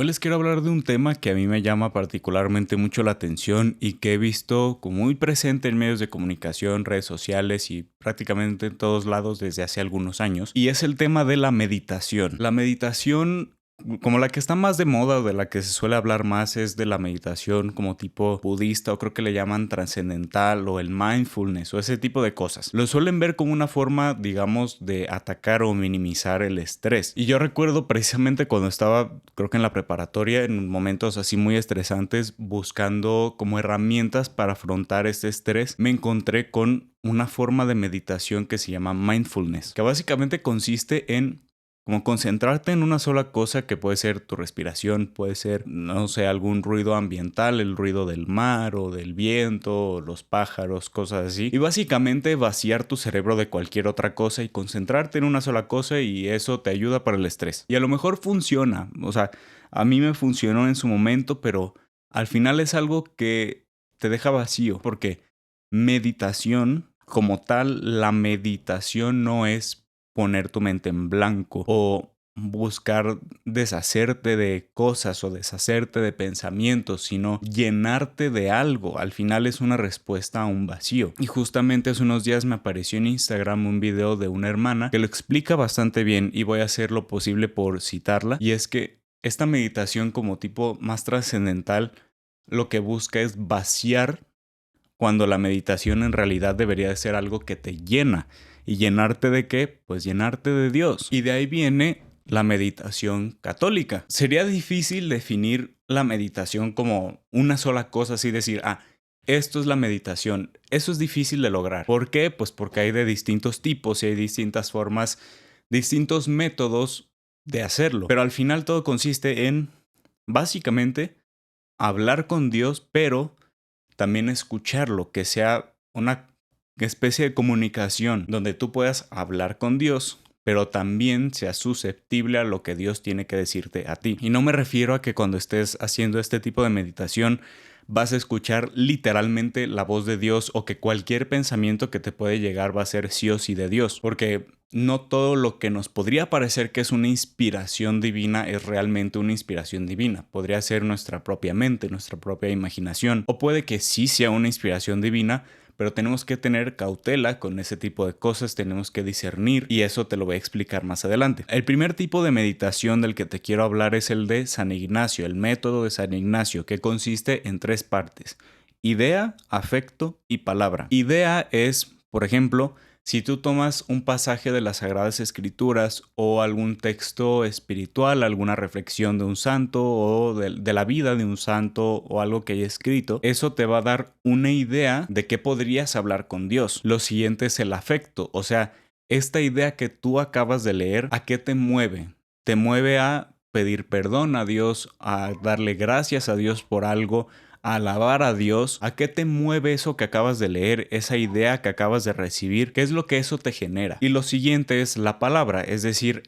Hoy les quiero hablar de un tema que a mí me llama particularmente mucho la atención y que he visto como muy presente en medios de comunicación, redes sociales y prácticamente en todos lados desde hace algunos años. Y es el tema de la meditación. La meditación, como la que está más de moda o de la que se suele hablar más, es de la meditación como tipo budista, o creo que le llaman trascendental, o el mindfulness o ese tipo de cosas. Lo suelen ver como una forma, digamos, de atacar o minimizar el estrés. Y yo recuerdo precisamente cuando estaba, creo que en la preparatoria, en momentos así muy estresantes, buscando como herramientas para afrontar este estrés, me encontré con una forma de meditación que se llama mindfulness, que básicamente consiste en como concentrarte en una sola cosa, que puede ser tu respiración, puede ser, no sé, algún ruido ambiental, el ruido del mar o del viento, o los pájaros, cosas así. Y básicamente vaciar tu cerebro de cualquier otra cosa y concentrarte en una sola cosa, y eso te ayuda para el estrés. Y a lo mejor funciona, o sea, a mí me funcionó en su momento, pero al final es algo que te deja vacío, porque meditación como tal, la meditación no es poner tu mente en blanco o buscar deshacerte de cosas o deshacerte de pensamientos, sino llenarte de algo. Al final es una respuesta a un vacío. Y justamente hace unos días me apareció en Instagram un video de una hermana que lo explica bastante bien, y voy a hacer lo posible por citarla. Y es que esta meditación como tipo más trascendental lo que busca es vaciar, cuando la meditación en realidad debería de ser algo que te llena. ¿Y llenarte de qué? Pues llenarte de Dios. Y de ahí viene la meditación católica. Sería difícil definir la meditación como una sola cosa, así decir, esto es la meditación. Eso es difícil de lograr. ¿Por qué? Pues porque hay de distintos tipos y hay distintas formas, distintos métodos de hacerlo. Pero al final todo consiste en, básicamente, hablar con Dios, pero también escucharlo, que sea una especie de comunicación donde tú puedas hablar con Dios, pero también seas susceptible a lo que Dios tiene que decirte a ti. Y no me refiero a que cuando estés haciendo este tipo de meditación vas a escuchar literalmente la voz de Dios, o que cualquier pensamiento que te puede llegar va a ser sí o sí de Dios, porque no todo lo que nos podría parecer que es una inspiración divina es realmente una inspiración divina. Podría ser nuestra propia mente, nuestra propia imaginación, o puede que sí sea una inspiración divina, pero tenemos que tener cautela con ese tipo de cosas, tenemos que discernir, y eso te lo voy a explicar más adelante. El primer tipo de meditación del que te quiero hablar es el de San Ignacio, el método de San Ignacio, que consiste en tres partes: idea, afecto y palabra. Idea es, por ejemplo, si tú tomas un pasaje de las Sagradas Escrituras o algún texto espiritual, alguna reflexión de un santo o de la vida de un santo o algo que haya escrito, eso te va a dar una idea de qué podrías hablar con Dios. Lo siguiente es el afecto, o sea, esta idea que tú acabas de leer, ¿a qué te mueve? Te mueve a pedir perdón a Dios, a darle gracias a Dios por algo, a alabar a Dios. ¿A qué te mueve eso que acabas de leer, esa idea que acabas de recibir? ¿Qué es lo que eso te genera? Y lo siguiente es la palabra, es decir,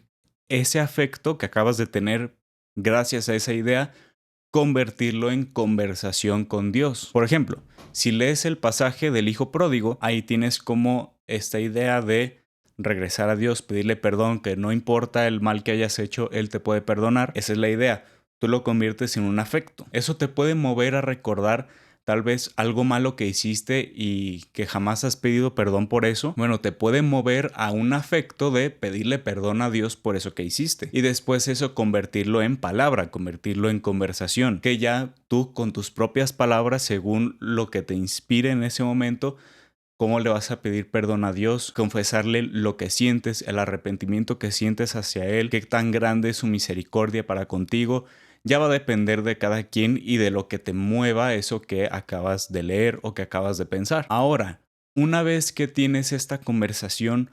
ese afecto que acabas de tener gracias a esa idea, convertirlo en conversación con Dios. Por ejemplo, si lees el pasaje del hijo pródigo, ahí tienes como esta idea de regresar a Dios, pedirle perdón, que no importa el mal que hayas hecho, Él te puede perdonar. Esa es la idea. Tú lo conviertes en un afecto. Eso te puede mover a recordar tal vez algo malo que hiciste y que jamás has pedido perdón por eso. Bueno, te puede mover a un afecto de pedirle perdón a Dios por eso que hiciste. Y después eso convertirlo en palabra, convertirlo en conversación, que ya tú con tus propias palabras, según lo que te inspire en ese momento, ¿cómo le vas a pedir perdón a Dios? Confesarle lo que sientes, el arrepentimiento que sientes hacia Él, qué tan grande es su misericordia para contigo. Ya va a depender de cada quien y de lo que te mueva eso que acabas de leer o que acabas de pensar. Ahora, una vez que tienes esta conversación,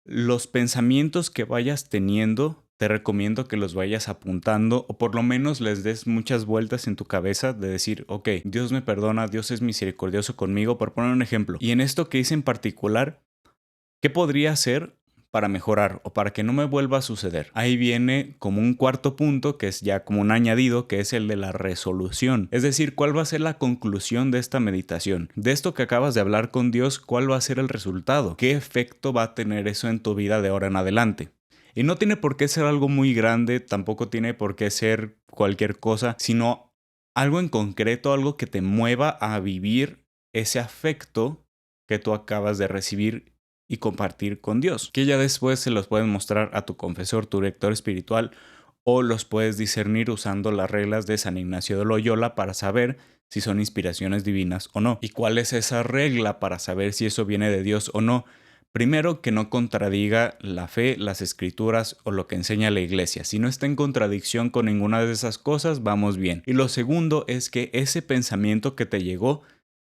los pensamientos que vayas teniendo, te recomiendo que los vayas apuntando, o por lo menos les des muchas vueltas en tu cabeza de decir, ok, Dios me perdona, Dios es misericordioso conmigo, por poner un ejemplo. Y en esto que hice en particular, ¿qué podría hacer para mejorar o para que no me vuelva a suceder? Ahí viene como un cuarto punto, que es ya como un añadido, que es el de la resolución. Es decir, ¿cuál va a ser la conclusión de esta meditación? De esto que acabas de hablar con Dios, ¿cuál va a ser el resultado? ¿Qué efecto va a tener eso en tu vida de ahora en adelante? Y no tiene por qué ser algo muy grande, tampoco tiene por qué ser cualquier cosa, sino algo en concreto, algo que te mueva a vivir ese afecto que tú acabas de recibir y compartir con Dios, que ya después se los puedes mostrar a tu confesor, tu director espiritual, o los puedes discernir usando las reglas de San Ignacio de Loyola para saber si son inspiraciones divinas o no. ¿Y cuál es esa regla para saber si eso viene de Dios o no? Primero, que no contradiga la fe, las escrituras o lo que enseña la iglesia. Si no está en contradicción con ninguna de esas cosas, vamos bien. Y lo segundo es que ese pensamiento que te llegó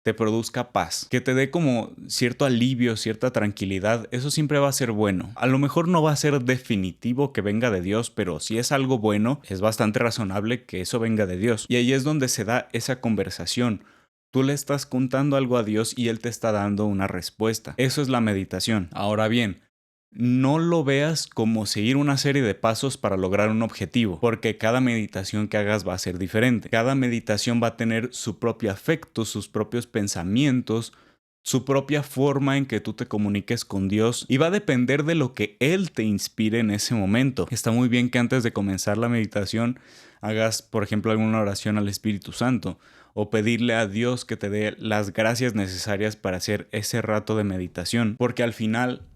te produzca paz, que te dé como cierto alivio, cierta tranquilidad. Eso siempre va a ser bueno. A lo mejor no va a ser definitivo que venga de Dios, pero si es algo bueno, es bastante razonable que eso venga de Dios. Y ahí es donde se da esa conversación. Tú le estás contando algo a Dios y Él te está dando una respuesta. Eso es la meditación. Ahora bien, no lo veas como seguir una serie de pasos para lograr un objetivo, porque cada meditación que hagas va a ser diferente. Cada meditación va a tener su propio afecto, sus propios pensamientos, su propia forma en que tú te comuniques con Dios, y va a depender de lo que Él te inspire en ese momento. Está muy bien que antes de comenzar la meditación hagas, por ejemplo, alguna oración al Espíritu Santo, o pedirle a Dios que te dé las gracias necesarias para hacer ese rato de meditación, porque al final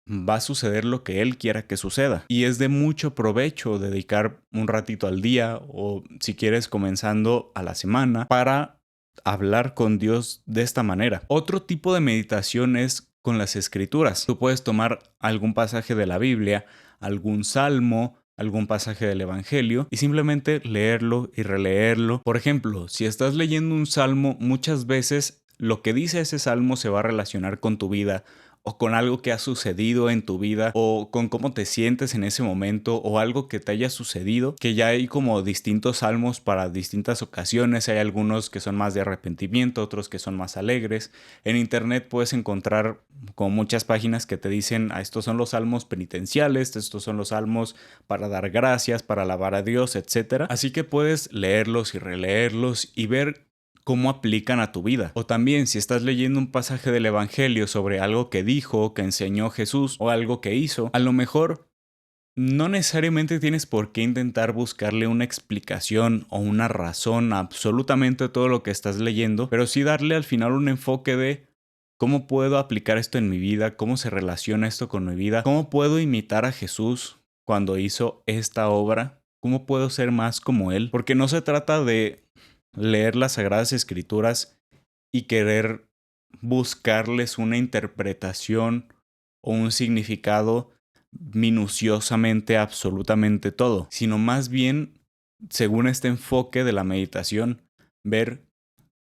va a suceder lo que Él quiera que suceda. Y es de mucho provecho dedicar un ratito al día, o si quieres comenzando a la semana, para hablar con Dios de esta manera. Otro tipo de meditación es con las escrituras. Tú puedes tomar algún pasaje de la Biblia, algún salmo, algún pasaje del Evangelio y simplemente leerlo y releerlo. Por ejemplo, si estás leyendo un salmo, muchas veces lo que dice ese salmo se va a relacionar con tu vida, o con algo que ha sucedido en tu vida, o con cómo te sientes en ese momento, o algo que te haya sucedido, que ya hay como distintos salmos para distintas ocasiones. Hay algunos que son más de arrepentimiento, otros que son más alegres. En internet puedes encontrar como muchas páginas que te dicen, estos son los salmos penitenciales, estos son los salmos para dar gracias, para alabar a Dios, etc. Así que puedes leerlos y releerlos y ver cómo aplican a tu vida. O también, si estás leyendo un pasaje del Evangelio sobre algo que dijo, que enseñó Jesús, o algo que hizo, a lo mejor no necesariamente tienes por qué intentar buscarle una explicación o una razón a absolutamente todo lo que estás leyendo, pero sí darle al final un enfoque de cómo puedo aplicar esto en mi vida, cómo se relaciona esto con mi vida, cómo puedo imitar a Jesús cuando hizo esta obra, cómo puedo ser más como Él, porque no se trata de leer las Sagradas Escrituras y querer buscarles una interpretación o un significado minuciosamente absolutamente todo, sino más bien, según este enfoque de la meditación, ver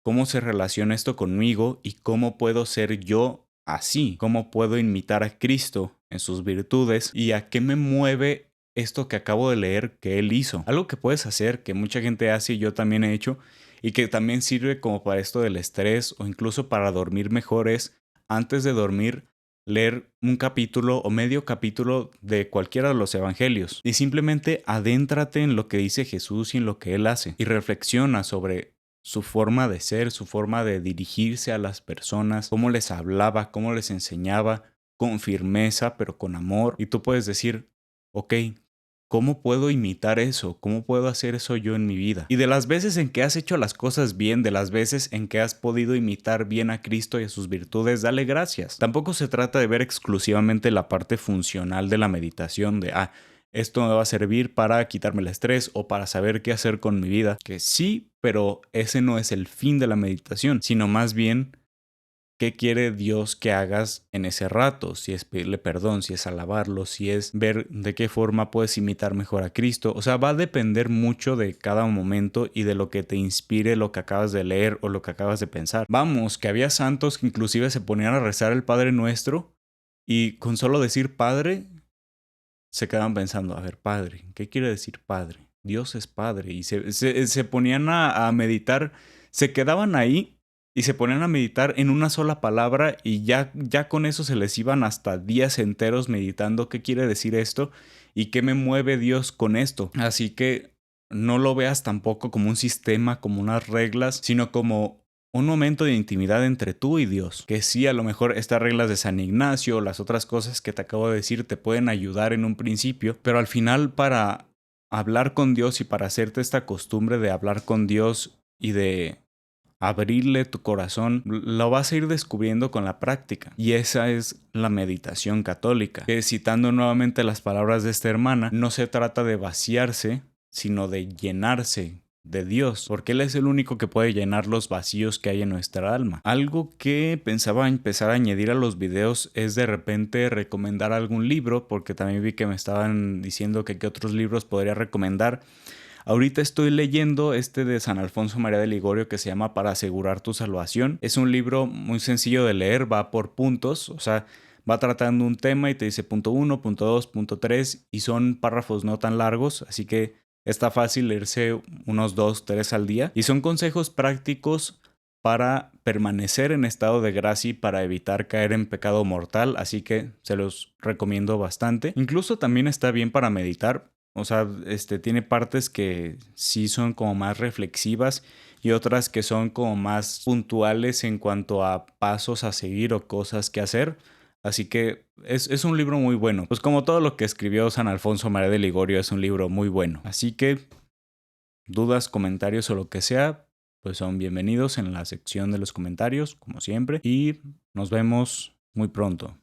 cómo se relaciona esto conmigo y cómo puedo ser yo así, cómo puedo imitar a Cristo en sus virtudes y a qué me mueve esto que acabo de leer que Él hizo. Algo que puedes hacer, que mucha gente hace y yo también he hecho, y que también sirve como para esto del estrés o incluso para dormir mejor, es antes de dormir leer un capítulo o medio capítulo de cualquiera de los evangelios y simplemente adéntrate en lo que dice Jesús y en lo que Él hace y reflexiona sobre su forma de ser, su forma de dirigirse a las personas, cómo les hablaba, cómo les enseñaba, con firmeza pero con amor. Y tú puedes decir, ok, ¿cómo puedo imitar eso? ¿Cómo puedo hacer eso yo en mi vida? Y de las veces en que has hecho las cosas bien, de las veces en que has podido imitar bien a Cristo y a sus virtudes, dale gracias. Tampoco se trata de ver exclusivamente la parte funcional de la meditación, de, esto me va a servir para quitarme el estrés o para saber qué hacer con mi vida. Que sí, pero ese no es el fin de la meditación, sino más bien qué quiere Dios que hagas en ese rato, si es pedirle perdón, si es alabarlo, si es ver de qué forma puedes imitar mejor a Cristo. O sea, va a depender mucho de cada momento y de lo que te inspire lo que acabas de leer o lo que acabas de pensar. Vamos, que había santos que inclusive se ponían a rezar el Padre Nuestro y con solo decir Padre, se quedaban pensando, a ver, Padre, ¿qué quiere decir Padre? Dios es Padre. Y se ponían a meditar, se quedaban ahí y se ponían a meditar en una sola palabra y ya con eso se les iban hasta días enteros meditando qué quiere decir esto y qué me mueve Dios con esto. Así que no lo veas tampoco como un sistema, como unas reglas, sino como un momento de intimidad entre tú y Dios. Que sí, a lo mejor estas reglas de San Ignacio o las otras cosas que te acabo de decir te pueden ayudar en un principio, pero al final para hablar con Dios y para hacerte esta costumbre de hablar con Dios y de abrirle tu corazón, lo vas a ir descubriendo con la práctica. Y esa es la meditación católica, que citando nuevamente las palabras de esta hermana, no se trata de vaciarse, sino de llenarse de Dios, porque Él es el único que puede llenar los vacíos que hay en nuestra alma. Algo que pensaba empezar a añadir a los videos es de repente recomendar algún libro, porque también vi que me estaban diciendo que qué otros libros podría recomendar. Ahorita estoy leyendo este de San Alfonso María de Ligorio que se llama Para asegurar tu salvación. Es un libro muy sencillo de leer, va por puntos, o sea, va tratando un tema y te dice punto 1, punto 2, punto 3 y son párrafos no tan largos, así que está fácil leerse unos 2, 3 al día y son consejos prácticos para permanecer en estado de gracia y para evitar caer en pecado mortal, así que se los recomiendo bastante. Incluso también está bien para meditar. O sea, tiene partes que sí son como más reflexivas y otras que son como más puntuales en cuanto a pasos a seguir o cosas que hacer. Así que es un libro muy bueno. Pues como todo lo que escribió San Alfonso María de Ligorio es un libro muy bueno. Así que dudas, comentarios o lo que sea, pues son bienvenidos en la sección de los comentarios, como siempre. Y nos vemos muy pronto.